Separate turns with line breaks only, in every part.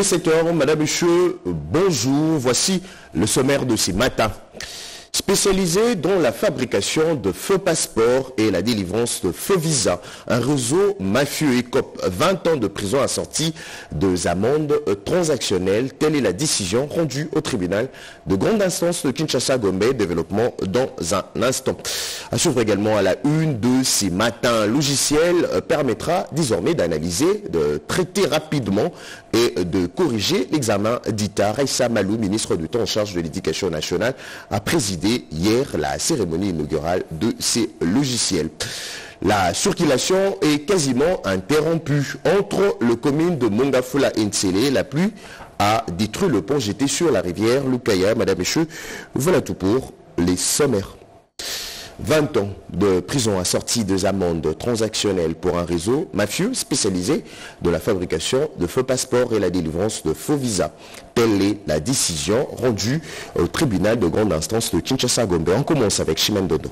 est 7 h, madame, monsieur, bonjour. Voici le sommaire de ce matin. Spécialisé dans la fabrication de faux passeports et la délivrance de faux visas, un réseau mafieux écope 20 ans de prison assorti de amendes transactionnelles. Telle est la décision rendue au tribunal de grande instance de Kinshasa-Gombe. Développement dans un instant. À suivre également à la une de ces matins. Un logiciel permettra désormais d'analyser, de traiter rapidement et de corriger l'examen d'ITA. Raissa Malou, ministre du temps en charge de l'éducation nationale, a présidé hier la cérémonie inaugurale de ces logiciels. La circulation est quasiment interrompue entre le commune de Mongafula et Ntsele. La pluie a détruit le pont jeté sur la rivière Lukaya. Madame et messieurs, voilà tout pour les sommaires. 20 ans de prison assortis de amendes transactionnelles pour un réseau mafieux spécialisé de la fabrication de faux passeports et la délivrance de faux visas. Telle est la décision rendue au tribunal de grande instance de Kinshasa-Gombe. On commence avec Chimène Dodo.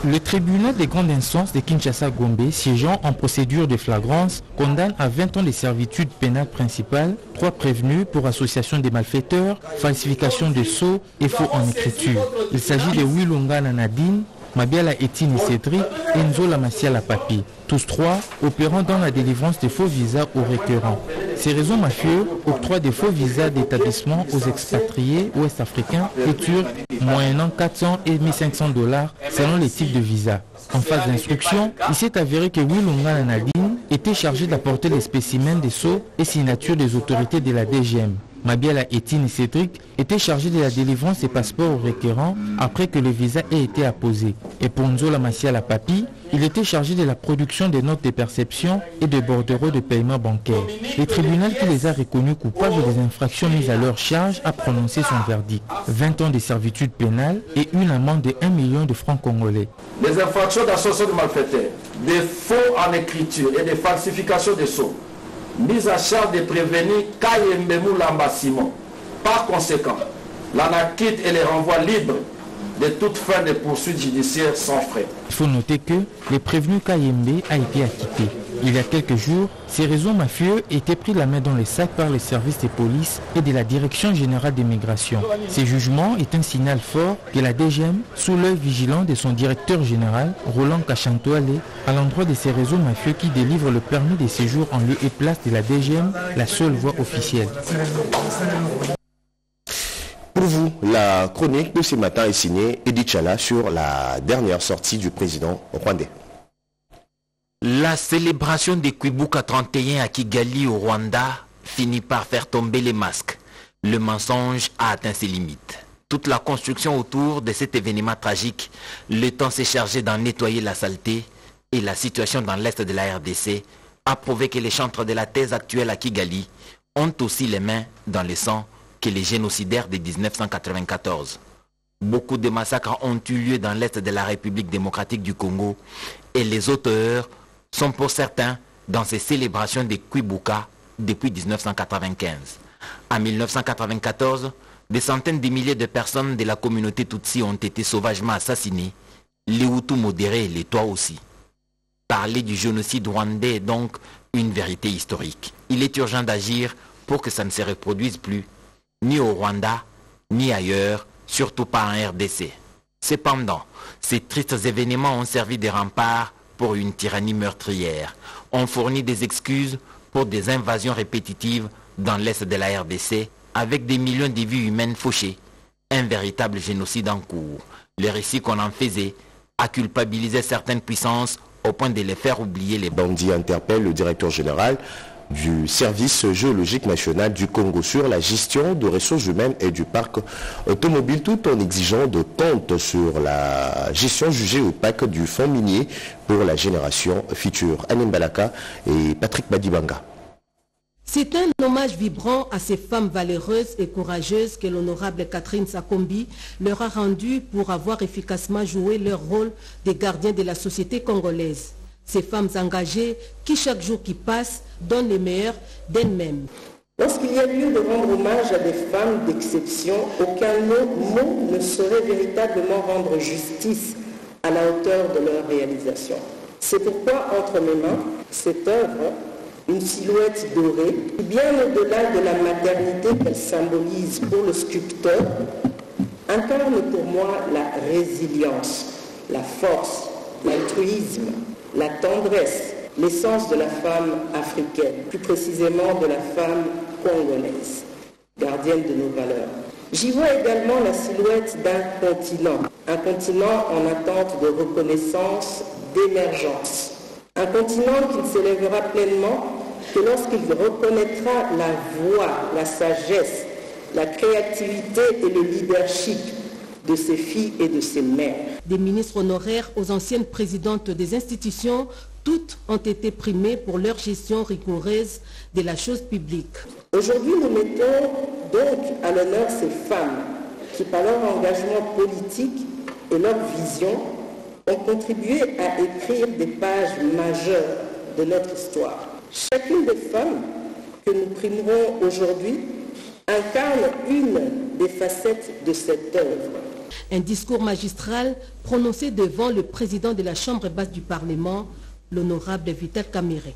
Le tribunal des grandes instances de Kinshasa-Gombe, siégeant en procédure de flagrance, condamne à 20 ans de servitude pénale principale 3 prévenus pour association des malfaiteurs, falsification de sceaux et faux en écriture. Il s'agit de Wilunga Nadine, Mabiala Etine Cédric et Nzola Masiala Papi, tous 3 opérant dans la délivrance de faux visas aux requérants. Ces réseaux mafieux octroient des faux visas d'établissement aux expatriés ouest-africains et turcs, moyennant 400 et 1500 $ selon les types de visas. En phase d'instruction, il s'est avéré que Wilunga Nadine était chargé d'apporter les spécimens des sceaux et signatures des autorités de la DGM. Mabiala Etine Cédric était chargé de la délivrance des passeports aux requérants après que le visa ait été apposé. Et pour Nzola Masiala Papi, il était chargé de la production des notes de perception et de bordereaux de paiement bancaire. Le tribunal qui les a reconnus coupables des infractions mises à leur charge a prononcé son verdict. 20 ans de servitude pénale et une amende de 1 million de francs congolais.
Les infractions d'association de malfaiteurs, des faux en écriture et des falsifications de sceaux, mise à charge de prévenir Kayembemou Lamba Simon. Par conséquent, l'anarchie et les renvois libres de toute fin de poursuites judiciaires sans frais.
Il faut noter que le prévenu Kayembe a été acquitté. Il y a quelques jours, ces réseaux mafieux étaient pris la main dans les sacs par les services de police et de la Direction générale des migrations. Ce jugement est un signal fort que la DGM, sous l'œil vigilant de son directeur général, Roland Kachantoale, à l'endroit de ces réseaux mafieux qui délivrent le permis de séjour en lieu et place de la DGM, la seule voie officielle.
Pour vous, la chronique de ce matin est signée Edith Chala sur la dernière sortie du président rwandais.
La célébration des Kwibuka 31 à Kigali au Rwanda finit par faire tomber les masques. Le mensonge a atteint ses limites. Toute la construction autour de cet événement tragique, le temps s'est chargé d'en nettoyer la saleté et la situation dans l'est de la RDC a prouvé que les chantres de la thèse actuelle à Kigali ont aussi les mains dans le sang que les génocidaires de 1994. Beaucoup de massacres ont eu lieu dans l'est de la République démocratique du Congo et les auteurs sont pour certains dans ces célébrations des Kwibuka depuis 1995. En 1994, des centaines de milliers de personnes de la communauté Tutsi ont été sauvagement assassinées, les Hutus modérés et les Tutsis aussi. Parler du génocide rwandais est donc une vérité historique. Il est urgent d'agir pour que ça ne se reproduise plus, ni au Rwanda, ni ailleurs, surtout pas en RDC. Cependant, ces tristes événements ont servi de rempart pour une tyrannie meurtrière, ont fourni des excuses pour des invasions répétitives dans l'est de la RDC, avec des millions de vies humaines fauchées, un véritable génocide en cours. Le récit qu'on en faisait a culpabilisé certaines puissances au point de les faire oublier les
bandits. Interpelle le directeur général du service géologique national du Congo sur la gestion de ressources humaines et du parc automobile, tout en exigeant de comptes sur la gestion jugée opaque du fonds minier pour la génération future. Anem Balaka et Patrick Badibanga.
C'est un hommage vibrant à ces femmes valeureuses et courageuses que l'honorable Catherine Sakombi leur a rendu pour avoir efficacement joué leur rôle de gardiens de la société congolaise. Ces femmes engagées qui, chaque jour qui passe, donnent le meilleur d'elles-mêmes.
Lorsqu'il y a lieu de rendre hommage à des femmes d'exception, aucun mot ne saurait véritablement rendre justice à la hauteur de leur réalisation. C'est pourquoi, entre mes mains, cette œuvre une silhouette dorée, bien au-delà de la maternité qu'elle symbolise pour le sculpteur, incarne pour moi la résilience, la force, l'altruisme, la tendresse, l'essence de la femme africaine, plus précisément de la femme congolaise, gardienne de nos valeurs. J'y vois également la silhouette d'un continent, un continent en attente de reconnaissance, d'émergence. Un continent qui ne s'élèvera pleinement que lorsqu'il reconnaîtra la voix, la sagesse, la créativité et le leadership de ses filles et de ses mères.
Des ministres honoraires aux anciennes présidentes des institutions, toutes ont été primées pour leur gestion rigoureuse de la chose publique.
Aujourd'hui, nous mettons donc à l'honneur ces femmes qui, par leur engagement politique et leur vision, ont contribué à écrire des pages majeures de notre histoire. Chacune des femmes que nous primerons aujourd'hui incarne une des facettes de cette œuvre.
Un discours magistral prononcé devant le président de la Chambre basse du Parlement, l'honorable Vital Kamerhe.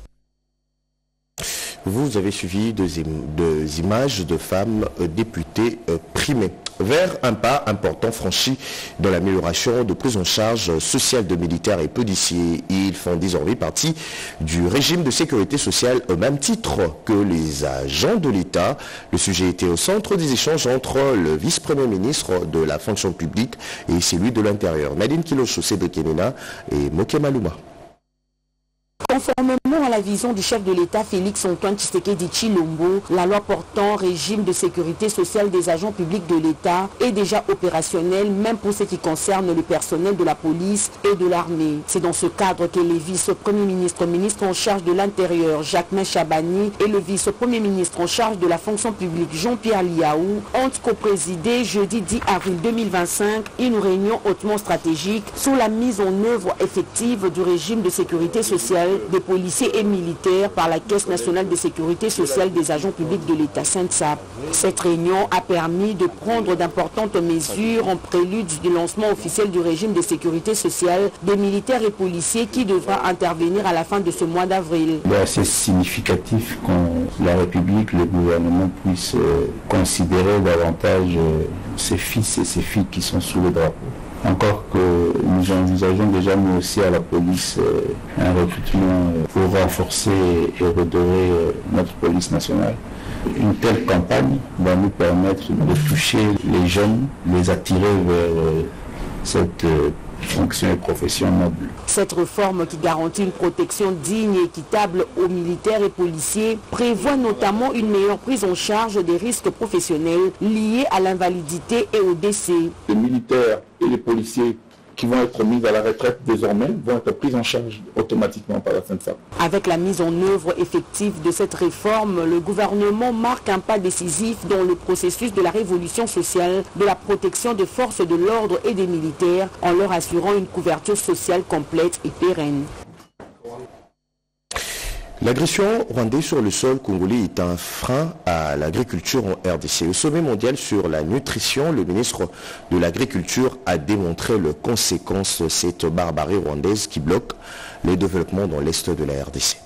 Vous avez suivi deux images de femmes députées primées. Vers un pas important franchi dans l'amélioration de prise en charge sociale de militaires et policiers. Ils font désormais partie du régime de sécurité sociale au même titre que les agents de l'État. Le sujet était au centre des échanges entre le vice-premier ministre de la fonction publique et celui de l'Intérieur, Nadine Kilo-Chaussé de Kenina et Moké Malouma.
Conformément à la vision du chef de l'État Félix Antoine Tshisekedi Tshilombo, la loi portant régime de sécurité sociale des agents publics de l'État est déjà opérationnelle, même pour ce qui concerne le personnel de la police et de l'armée. C'est dans ce cadre que les vice-premiers ministres, ministre en charge de l'Intérieur Jacquemain Chabani et le vice-premier ministre en charge de la fonction publique Jean-Pierre Liaou ont co-présidé jeudi 10 avril 2025 une réunion hautement stratégique sur la mise en œuvre effective du régime de sécurité sociale des policiers et militaires par la Caisse nationale de sécurité sociale des agents publics de l'État CNSAP. Cette réunion a permis de prendre d'importantes mesures en prélude du lancement officiel du régime de sécurité sociale des militaires et policiers qui devra intervenir à la fin de ce mois d'avril.
C'est significatif que la République, le gouvernement puisse considérer davantage ses fils et ses filles qui sont sous le drapeau. Encore que nous envisageons déjà, nous aussi à la police, un recrutement pour renforcer et redorer notre police nationale. Une telle campagne va nous permettre de toucher les jeunes, les attirer vers cette fonction et profession noble.
Cette réforme qui garantit une protection digne et équitable aux militaires et policiers prévoit notamment une meilleure prise en charge des risques professionnels liés à l'invalidité et au décès.
Les militaires et les policiers qui vont être mis à la retraite désormais vont être pris en charge automatiquement par la CNSAP.
Avec la mise en œuvre effective de cette réforme, le gouvernement marque un pas décisif dans le processus de la révolution sociale, de la protection des forces de l'ordre et des militaires, en leur assurant une couverture sociale complète et pérenne.
L'agression rwandaise sur le sol congolais est un frein à l'agriculture en RDC. Au sommet mondial sur la nutrition, le ministre de l'Agriculture a démontré les conséquences de cette barbarie rwandaise qui bloque le développement dans l'est de la RDC.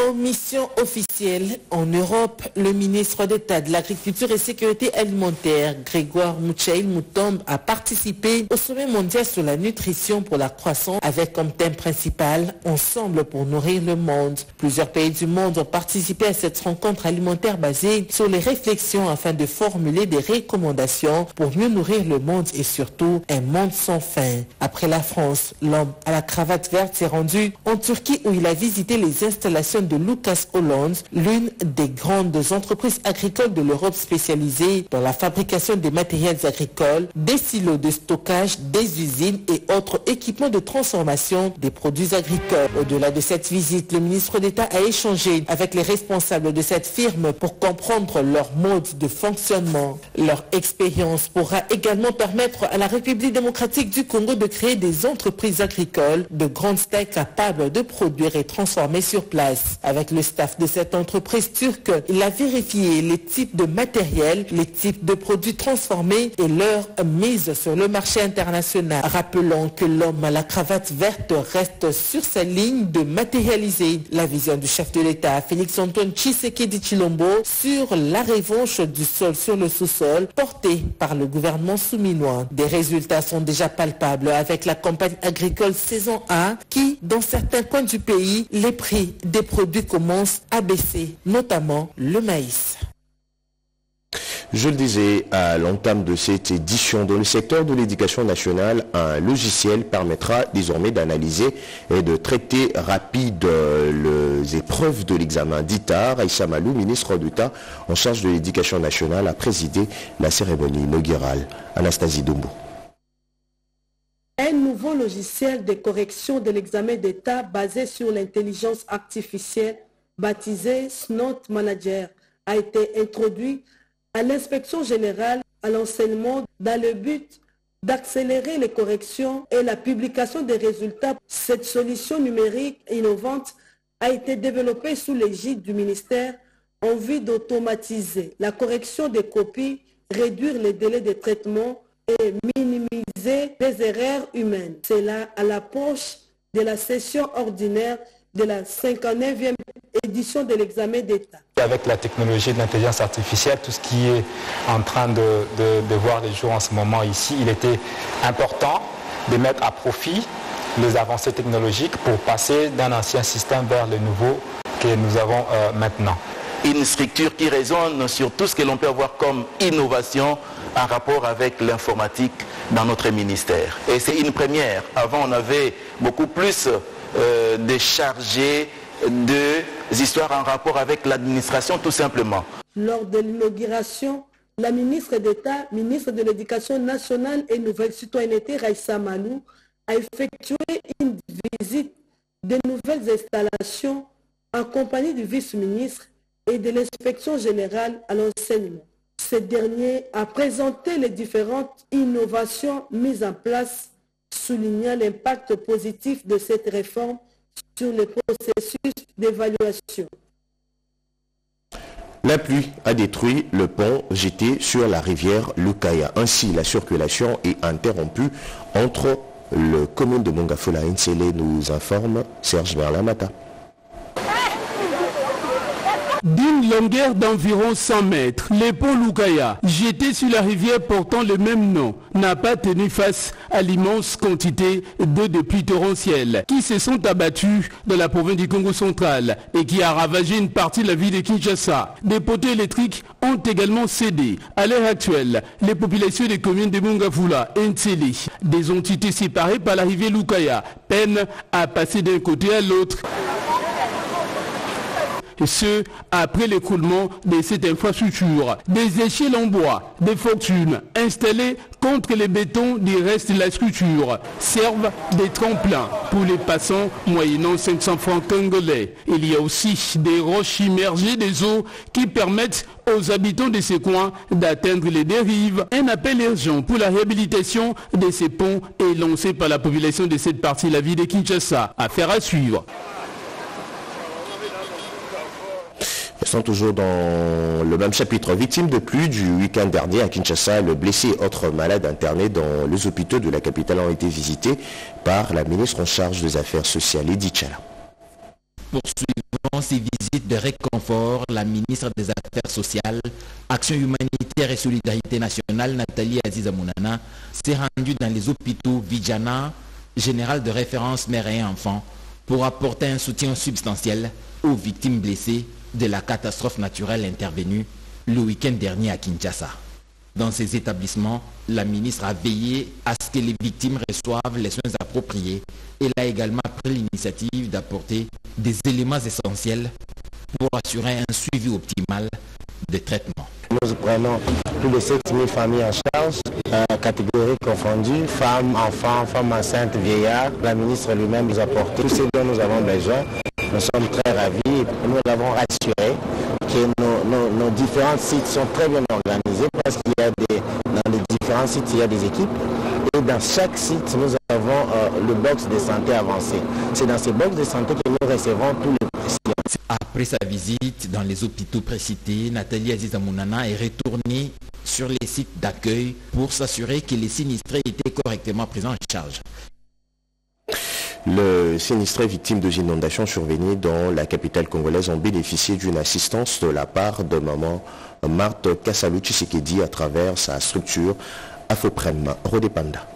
En mission officielle en Europe, le ministre d'État de l'Agriculture et Sécurité alimentaire, Grégoire Muchaïl-Moutombe, a participé au sommet mondial sur la nutrition pour la croissance avec comme thème principal « Ensemble pour nourrir le monde ». Plusieurs pays du monde ont participé à cette rencontre alimentaire basée sur les réflexions afin de formuler des recommandations pour mieux nourrir le monde et surtout un monde sans faim. Après la France, l'homme à la cravate verte s'est rendu en Turquie où il a visité les installations de Lucas Holland, l'une des grandes entreprises agricoles de l'Europe spécialisée dans la fabrication des matériels agricoles, des silos de stockage, des usines et autres équipements de transformation des produits agricoles. Au-delà de cette visite, le ministre d'État a échangé avec les responsables de cette firme pour comprendre leur mode de fonctionnement. Leur expérience pourra également permettre à la République démocratique du Congo de créer des entreprises agricoles de grande taille capables de produire et transformer sur place. Avec le staff de cette entreprise turque, il a vérifié les types de matériel, les types de produits transformés et leur mise sur le marché international. Rappelons que l'homme à la cravate verte reste sur sa ligne de matérialiser la vision du chef de l'État, Félix-Antoine Tshisekedi Tshilombo, sur la revanche du sol sur le sous-sol portée par le gouvernement souminois. Des résultats sont déjà palpables avec la campagne agricole saison A qui, dans certains coins du pays, les prix des produits commencent à baisser, notamment le maïs.
Je le disais à l'entame de cette édition, dans le secteur de l'éducation nationale, un logiciel permettra désormais d'analyser et de traiter rapide les épreuves de l'examen d'ITAR. Aïcha Malou, ministre d'État en charge de l'éducation nationale, a présidé la cérémonie inaugurale. Anastasie Dombo.
Un nouveau logiciel de correction de l'examen d'État basé sur l'intelligence artificielle, baptisé SNOT Manager, a été introduit à l'inspection générale à l'enseignement dans le but d'accélérer les corrections et la publication des résultats. Cette solution numérique innovante a été développée sous l'égide du ministère en vue d'automatiser la correction des copies, réduire les délais de traitement et minimiser les erreurs humaines. C'est là à l'approche de la session ordinaire de la 59e édition de l'examen d'État.
Avec la technologie de l'intelligence artificielle, tout ce qui est en train de voir les jours en ce moment ici, il était important de mettre à profit les avancées technologiques pour passer d'un ancien système vers le nouveau que nous avons maintenant.
Une structure qui résonne sur tout ce que l'on peut avoir comme innovation en rapport avec l'informatique dans notre ministère. Et c'est une première. Avant, on avait beaucoup plus de chargés des histoires en rapport avec l'administration, tout simplement.
Lors de l'inauguration, la ministre d'État, ministre de l'Éducation nationale et Nouvelle Citoyenneté, Aïcha Malou, a effectué une visite de nouvelles installations en compagnie du vice-ministre et de l'inspection générale à l'enseignement. Ce dernier a présenté les différentes innovations mises en place, soulignant l'impact positif de cette réforme sur le processus d'évaluation.
La pluie a détruit le pont jeté sur la rivière Lukaya. Ainsi, la circulation est interrompue entre le commune de Mongafula et Nsele, nous informe Serge Merlamata.
D'une longueur d'environ 100 mètres, le pont Lukaya, jeté sur la rivière portant le même nom, n'a pas tenu face à l'immense quantité d'eau de pluie torrentielle qui se sont abattues dans la province du Congo central et qui a ravagé une partie de la ville de Kinshasa. Des poteaux électriques ont également cédé. À l'heure actuelle, les populations des communes de Mongafula et Nsele, des entités séparées par la rivière Lukaya, peinent à passer d'un côté à l'autre. Et ce, après l'écoulement de cette infrastructure. Des échelles en bois, des fortunes installées contre les bétons du reste de la structure servent des tremplins pour les passants moyennant 500 francs congolais. Il y a aussi des roches immergées des eaux qui permettent aux habitants de ces coins d'atteindre les dérives. Un appel urgent pour la réhabilitation de ces ponts est lancé par la population de cette partie de la ville de Kinshasa. Affaire à suivre.
Sont toujours dans le même chapitre. Victime de pluie du week-end dernier à Kinshasa, le blessé et autres malades internés dans les hôpitaux de la capitale ont été visités par la ministre en charge des Affaires sociales, Edith Chala.
Poursuivant ces visites de réconfort, la ministre des Affaires sociales, Action humanitaire et solidarité nationale, Nathalie Aziza Mounana, s'est rendue dans les hôpitaux Vijana, général de référence mère et enfants, pour apporter un soutien substantiel aux victimes blessées de la catastrophe naturelle intervenue le week-end dernier à Kinshasa. Dans ces établissements, la ministre a veillé à ce que les victimes reçoivent les soins appropriés. Elle a également pris l'initiative d'apporter des éléments essentiels pour assurer un suivi optimal des traitements.
Nous prenons plus de 7000 familles en charge, catégories confondues, femmes, enfants, femmes enceintes, vieillards. La ministre lui-même nous a apporté tout ce dont nous avons besoin. Nous sommes très ravis et nous l'avons rassuré que nos différents sites sont très bien organisés parce qu'il y a dans les différents sites, il y a des équipes et dans chaque site, nous avons le box de santé avancé. C'est dans ces box de santé que nous recevons tous les patients.
Après sa visite dans les hôpitaux précités, Nathalie Aziza Mounana est retournée sur les sites d'accueil pour s'assurer que les sinistrés étaient correctement pris en charge.
Les sinistrés victimes de inondations survenues dans la capitale congolaise ont bénéficié d'une assistance de la part de maman Marthe Kassalou Tshisekedi à travers sa structure Afoprem. Rodépanda.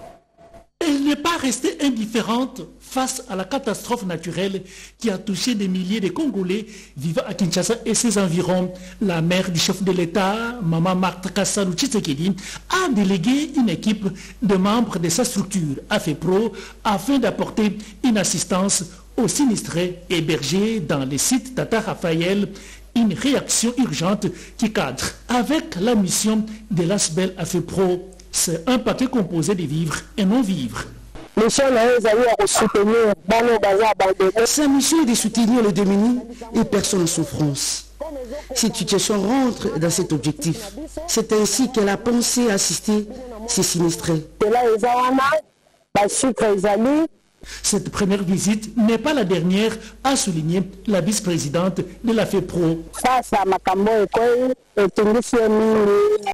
Elle n'est pas restée indifférente face à la catastrophe naturelle qui a touché des milliers de Congolais vivant à Kinshasa et ses environs. La mère du chef de l'État, Maman Marthe Kassalou Tshisekedi, a délégué une équipe de membres de sa structure AFEPRO afin d'apporter une assistance aux sinistrés hébergés dans les sites Tata Raphaël, une réaction urgente qui cadre avec la mission de l'ASBEL AFEPRO. C'est un paquet composé de vivres et non-vivres.
Sa mission est de soutenir les démunis et personnes en souffrance. Cette situation rentre dans cet objectif. C'est ainsi qu'elle a pensé assister ces sinistrés.
Cette première visite n'est pas la dernière, a souligné la vice-présidente de la FEPRO.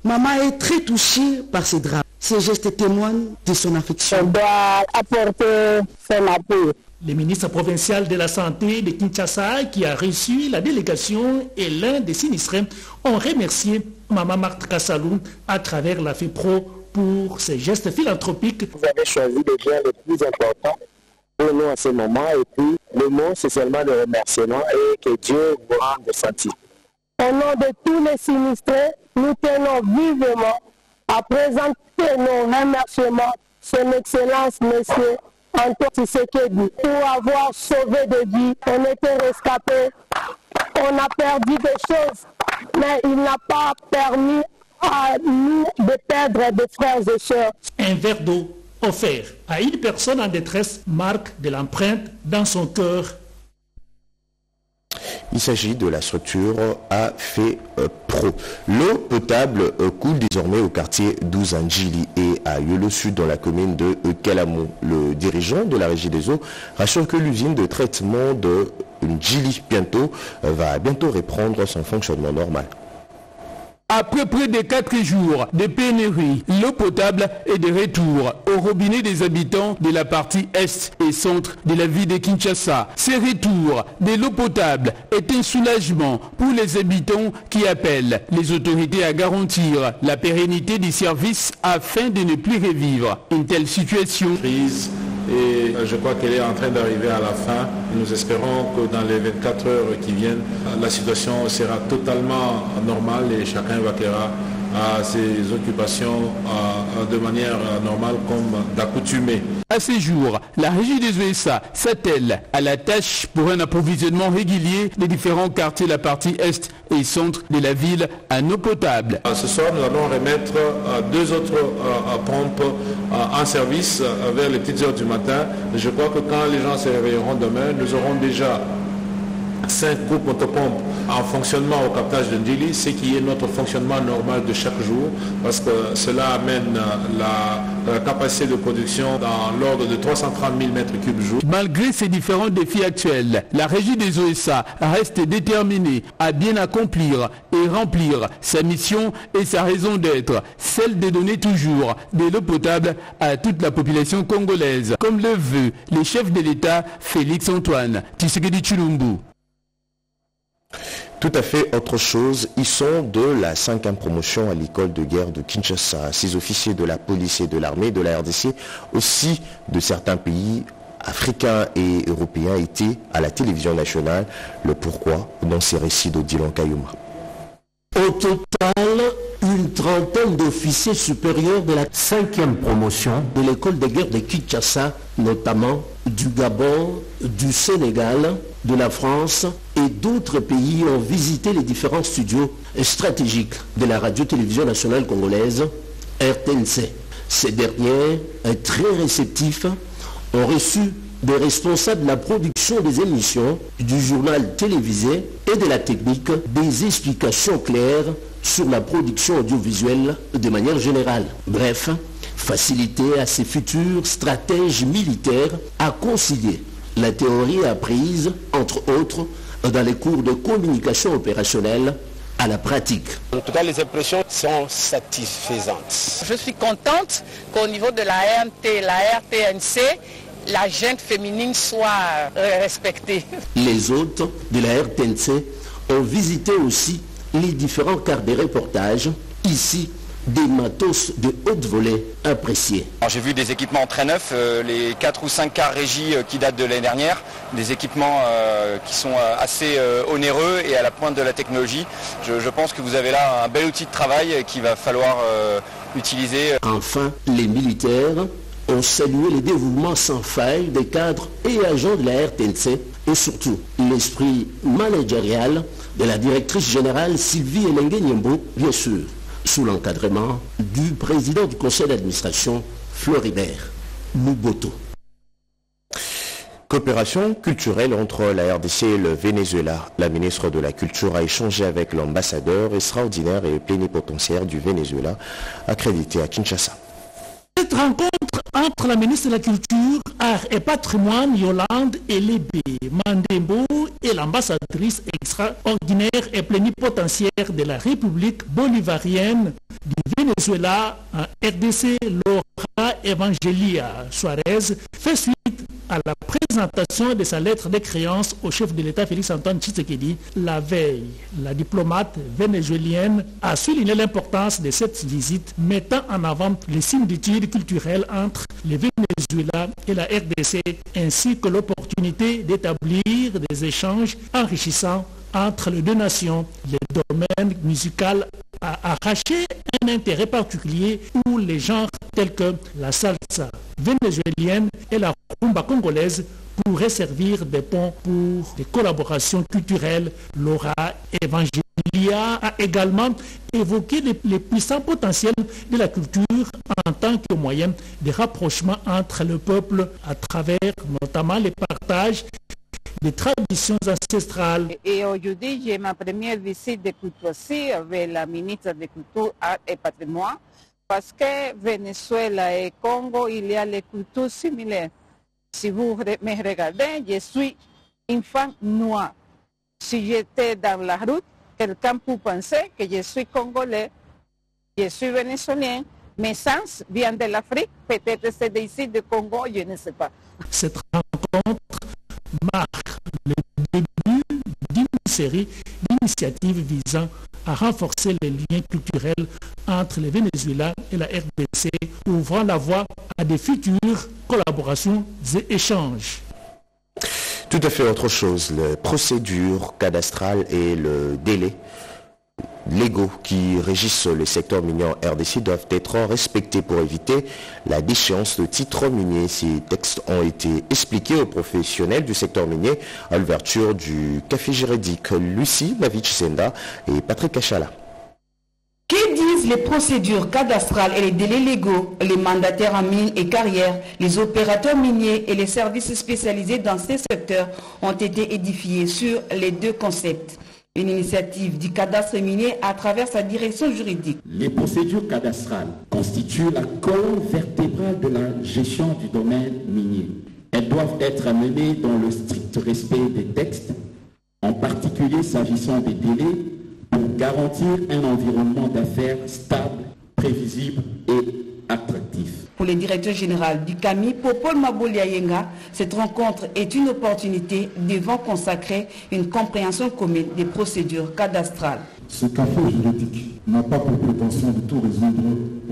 Maman est très touchée par ces drames. Ces gestes témoignent de son affection.
On doit apporter son appui. Le ministre provincial de la Santé de Kinshasa, qui a reçu la délégation, et l'un des sinistrés ont remercié Maman Marthe Kassalou à travers la FEPRO pour ses gestes philanthropiques.
Vous avez choisi les biens les plus importants pour nous à ce moment, et puis le mot c'est seulement le remerciement et que Dieu vous rende sentir.
Au nom de tous les sinistrés, nous tenons vivement à présenter nos remerciements, son Excellence, Monsieur Antoine Tshisekedi, pour avoir sauvé des vies. On était rescapés, on a perdu des choses, mais il n'a pas permis à nous de perdre des frères et sœurs.
Un verre d'eau offert à une personne en détresse marque de l'empreinte dans son cœur.
Il s'agit de la structure AFEPRO. L'eau potable coule désormais au quartier d'Ouzanjili et à Yolo Sud dans la commune de Kalamou. Le dirigeant de la régie des eaux rassure que l'usine de traitement de Ndjili va bientôt reprendre son fonctionnement normal.
Après près de 4 jours de pénurie, l'eau potable est de retour au robinet des habitants de la partie est et centre de la ville de Kinshasa. Ce retour de l'eau potable est un soulagement pour les habitants qui appellent les autorités à garantir la pérennité des services afin de ne plus revivre une telle situation.
Et je crois qu'elle est en train d'arriver à la fin. Nous espérons que dans les 24 heures qui viennent, la situation sera totalement normale et chacun vaquera à ses occupations de manière normale comme d'accoutumé.
À ce jour, la régie des ESA s'attelle à la tâche pour un approvisionnement régulier des différents quartiers de la partie est et centre de la ville en eau potable.
Ce soir, nous allons remettre 2 autres pompes en service vers les petites heures du matin. Je crois que quand les gens se réveilleront demain, nous aurons déjà 5 groupes motopompes en fonctionnement au captage de Ndjili, ce qui est notre fonctionnement normal de chaque jour, parce que cela amène la capacité de production dans l'ordre de 330 000 m3 jour.
Malgré ces différents défis actuels, la régie des OSA reste déterminée à bien accomplir et remplir sa mission et sa raison d'être, celle de donner toujours de l'eau potable à toute la population congolaise, comme le veut le chef de l'État Félix Antoine Tshisekedi Tshilombo.
Tout à fait autre chose, ils sont de la 5e promotion à l'école de guerre de Kinshasa. 6 officiers de la police et de l'armée de la RDC, aussi de certains pays africains et européens étaient à la télévision nationale. Le pourquoi dans ces récits d'Odilon Kayuma.
Au total, une trentaine d'officiers supérieurs de la 5e promotion de l'école de guerre de Kinshasa, notamment du Gabon, du Sénégal, de la France et d'autres pays ont visité les différents studios stratégiques de la radio-télévision nationale congolaise, RTNC. Ces derniers, très réceptifs, ont reçu des responsables de la production des émissions, du journal télévisé et de la technique, des explications claires sur la production audiovisuelle de manière générale. Bref, faciliter à ces futurs stratèges militaires à concilier la théorie apprise, entre autres, dans les cours de communication opérationnelle à la pratique.
En tout cas, les impressions sont satisfaisantes.
Je suis contente qu'au niveau de la RT, la RTNC, la gente féminine soit respectée.
Les hôtes de la RTNC ont visité aussi les différents quarts de reportage, ici des matos de haute volée appréciés.
J'ai vu des équipements très neufs, les 4 ou 5 cars régie qui datent de l'année dernière, des équipements qui sont assez onéreux et à la pointe de la technologie. Je pense que vous avez là un bel outil de travail qu'il va falloir utiliser.
Enfin, les militaires ont salué le dévouement sans faille des cadres et agents de la RTNC et surtout l'esprit managérial de la directrice générale Sylvie Elengue Niembo, bien sûr, sous l'encadrement du président du conseil d'administration, Floribert Muboto.
Coopération culturelle entre la RDC et le Venezuela. La ministre de la Culture a échangé avec l'ambassadeur extraordinaire et plénipotentiaire du Venezuela, accrédité à Kinshasa.
Cette rencontre entre la ministre de la Culture, Art et Patrimoine, Yolande Elébé Mandembo, et l'ambassadrice extraordinaire et plénipotentiaire de la République bolivarienne du Venezuela en RDC, Laura Evangelia Suarez, fait suite à la présentation de sa lettre de créance au chef de l'État Félix Antoine Tshisekedi la veille. La diplomate vénézuélienne a souligné l'importance de cette visite, mettant en avant les similitudes culturelles entre le Venezuela et la RDC, ainsi que l'opportunité d'établir des échanges enrichissants entre les deux nations. Le domaine musical a arraché un intérêt particulier où les genres tels que la salsa vénézuélienne et la rumba congolaise pourraient servir de pont pour des collaborations culturelles. Laura Evangelia a également évoqué les puissants potentiels de la culture en tant que moyen de rapprochement entre le peuple à travers notamment les partages des traditions ancestrales.
Et aujourd'hui, j'ai ma première visite de culture aussi avec la ministre de Culture, Art et Patrimoine, parce que Venezuela et Congo, il y a les cultures similaires. Si vous me regardez, je suis une femme noire. Si j'étais dans la route, quelqu'un peut penser que je suis congolais, je suis vénézuélien. Mes sens viennent de l'Afrique, peut-être c'est d'ici, du Congo, je ne sais pas.
Cette rencontre marque le début d'une série d'initiatives visant à renforcer les liens culturels entre le Venezuela et la RDC, ouvrant la voie à des futures collaborations et échanges.
Tout à fait autre chose, la procédure cadastrale et le délai légaux qui régissent le secteur minier en RDC doivent être respectés pour éviter la déchéance de titres miniers. Ces textes ont été expliqués aux professionnels du secteur minier à l'ouverture du café juridique. Lucie Mavich-Senda et Patrick Achala.
Que disent les procédures cadastrales et les délais légaux? Les mandataires en mines et carrières, les opérateurs miniers et les services spécialisés dans ces secteurs ont été édifiés sur les deux concepts. Une initiative du cadastre minier à travers sa direction juridique.
Les procédures cadastrales constituent la colonne vertébrale de la gestion du domaine minier. Elles doivent être menées dans le strict respect des textes, en particulier s'agissant des délais, pour garantir un environnement d'affaires stable, prévisible et attractif.
Pour le directeur général du CAMI, Popol Maboliayenga, cette rencontre est une opportunité devant consacrer une compréhension commune des procédures cadastrales.
Ce café juridique n'a pas pour prétention de tout résoudre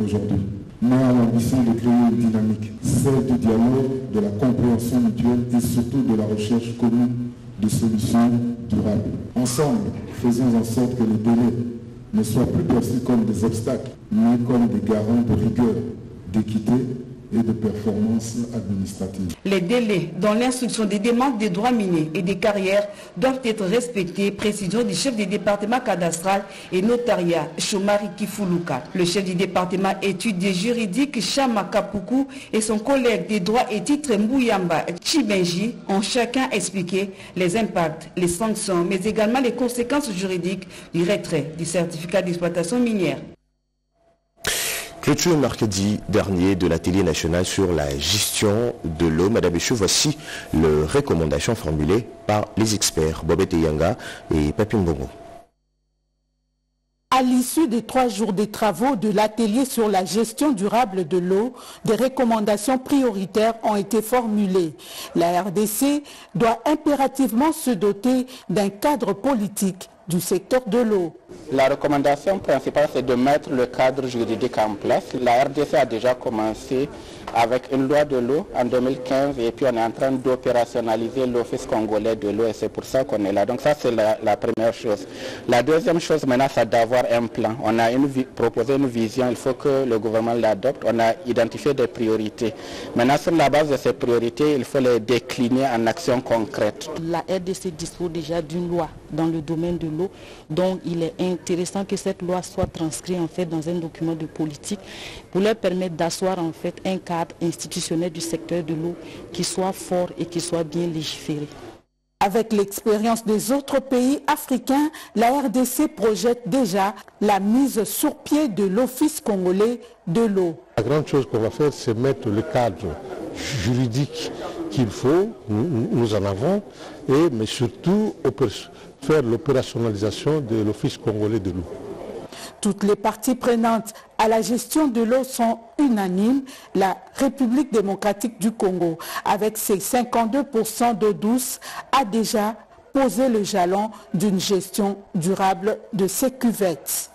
aujourd'hui, mais a l'ambition de créer une dynamique, celle du dialogue, de la compréhension mutuelle et surtout de la recherche commune de solutions durables. Ensemble, faisons en sorte que les délais ne soient plus perçus comme des obstacles, mais comme des garants de rigueur, d'équité et de performance administrative.
Les délais dans l'instruction des demandes des droits miniers et des carrières doivent être respectés, précision du chef du département cadastral et notariat, Chomari Kifuluka. Le chef du département études juridiques, Chama Kapuku, et son collègue des droits et titres, Mbouyamba Chibenji, ont chacun expliqué les impacts, les sanctions, mais également les conséquences juridiques du retrait du certificat d'exploitation minière.
Clôture mercredi dernier de l'atelier national sur la gestion de l'eau. Madame Béchou, voici les recommandations formulées par les experts Bobette Yanga et Papi Mbongo.
À l'issue des 3 jours de travaux de l'atelier sur la gestion durable de l'eau, des recommandations prioritaires ont été formulées. La RDC doit impérativement se doter d'un cadre politique du secteur de l'eau.
La recommandation principale, c'est de mettre le cadre juridique en place. La RDC a déjà commencé avec une loi de l'eau en 2015 et puis on est en train d'opérationnaliser l'Office congolais de l'eau et c'est pour ça qu'on est là. Donc ça, c'est la première chose. La deuxième chose maintenant, c'est d'avoir un plan. On a proposé une vision, il faut que le gouvernement l'adopte. On a identifié des priorités. Maintenant, sur la base de ces priorités, il faut les décliner en actions concrètes.
La RDC dispose déjà d'une loi dans le domaine de l'eau, donc il est intéressant que cette loi soit transcrite en fait dans un document de politique pour leur permettre d'asseoir en fait un cadre institutionnel du secteur de l'eau qui soit fort et qui soit bien légiféré.
Avec l'expérience des autres pays africains, la RDC projette déjà la mise sur pied de l'Office congolais de l'eau.
La grande chose qu'on va faire, c'est mettre le cadre juridique qu'il faut, nous en avons, mais surtout faire l'opérationnalisation de l'Office congolais de l'eau.
Toutes les parties prenantes à la gestion de l'eau sont unanimes. La République démocratique du Congo, avec ses 52% d'eau douce, a déjà posé le jalon d'une gestion durable de ses cuvettes.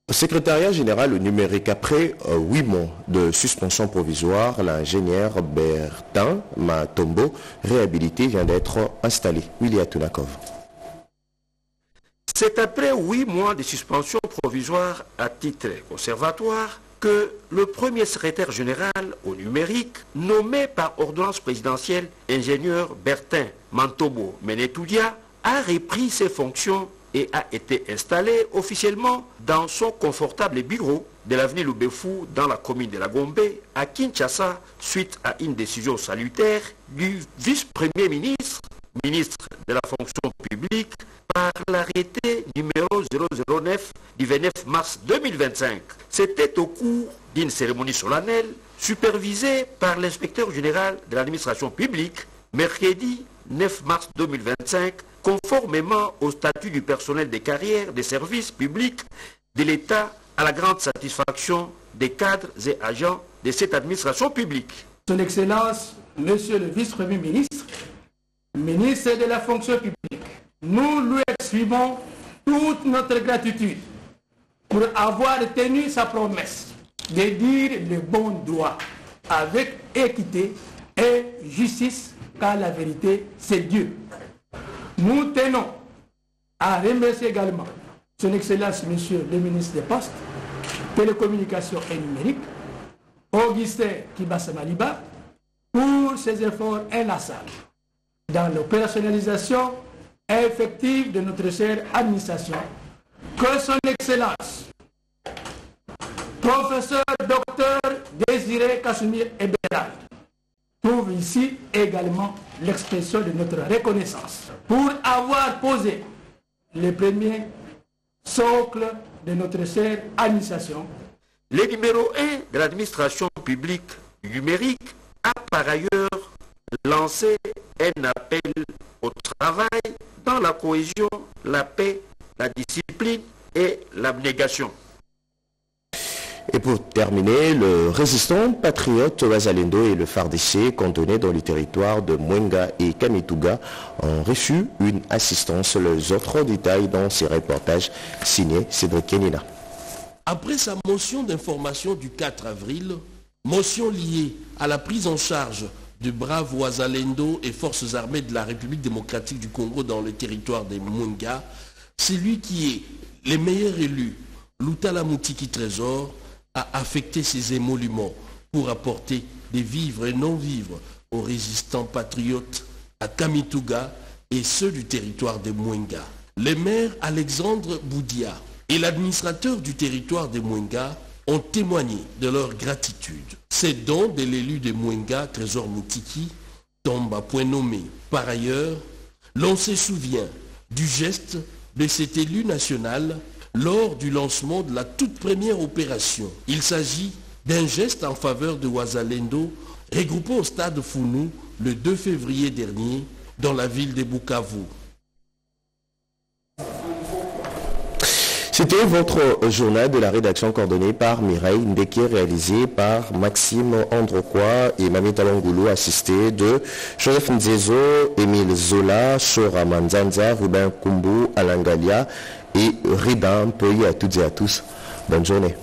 Au secrétariat général numérique, après 8 mois de suspension provisoire, l'ingénieur Bertin Matombo, réhabilité, vient d'être installé. William Tunakov.
C'est après 8 mois de suspension provisoire à titre conservatoire que le premier secrétaire général au numérique, nommé par ordonnance présidentielle, ingénieur Bertin Mantobo Menetoudia, a repris ses fonctions et a été installé officiellement dans son confortable bureau de l'avenue Loubefou dans la commune de la Gombe à Kinshasa suite à une décision salutaire du vice-premier ministre, ministre de la fonction publique, par l'arrêté numéro 009 du 29 mars 2025. C'était au cours d'une cérémonie solennelle supervisée par l'inspecteur général de l'administration publique, mercredi 9 mars 2025, conformément au statut du personnel des carrières des services publics de l'État à la grande satisfaction des cadres et agents de cette administration publique.
Son Excellence, Monsieur le Vice-Premier ministre, ministre de la fonction publique, nous lui exprimons toute notre gratitude pour avoir tenu sa promesse de dire le bon droit avec équité et justice, car la vérité, c'est Dieu. Nous tenons à remercier également son Excellence, Monsieur le ministre des Postes, Télécommunications et Numérique, Augustin Kibasa Maliba, pour ses efforts inlassables dans l'opérationnalisation effective de notre chère administration. Que son Excellence, professeur docteur Désiré Kassoumir Eberal, trouve ici également l'expression de notre reconnaissance pour avoir posé le premier socle de notre chère administration.
Le numéro 1 de l'administration publique numérique a par ailleurs lancé un appel au travail dans la cohésion, la paix, la discipline et l'abnégation.
Et pour terminer, le résistant patriote Wazalendo et le FARDC, cantonnés dans le territoire de Mwenga et Kamituga, ont reçu une assistance. Les autres détails dans ces reportages signés Cédric Kenina.
Après sa motion d'information du 4 avril, motion liée à la prise en charge du brave Wazalendo et forces armées de la République démocratique du Congo dans le territoire des Mwenga, celui qui est le meilleur élu, Lutala Moutiki Trésor, a affecté ses émoluments pour apporter des vivres et non-vivres aux résistants patriotes à Kamituga et ceux du territoire des Mwenga. Le maire Alexandre Boudia et l'administrateur du territoire des Mwenga ont témoigné de leur gratitude. Ces dons de l'élu des Mwenga, Trésor Moutiki, tombent à point nommé. Par ailleurs, l'on se souvient du geste de cet élu national lors du lancement de la toute première opération. Il s'agit d'un geste en faveur de Wazalendo regroupé au stade Founou le 2 février dernier dans la ville de Bukavu.
C'était votre journal de la rédaction coordonnée par Mireille Ndeke, réalisé par Maxime Androkwa et Mamita Longoulou, assisté de Joseph Nzezo, Émile Zola, Shora Manzanza, Ruben Kumbu, Alangalia et Riban. Pays à toutes et à tous. Bonne journée.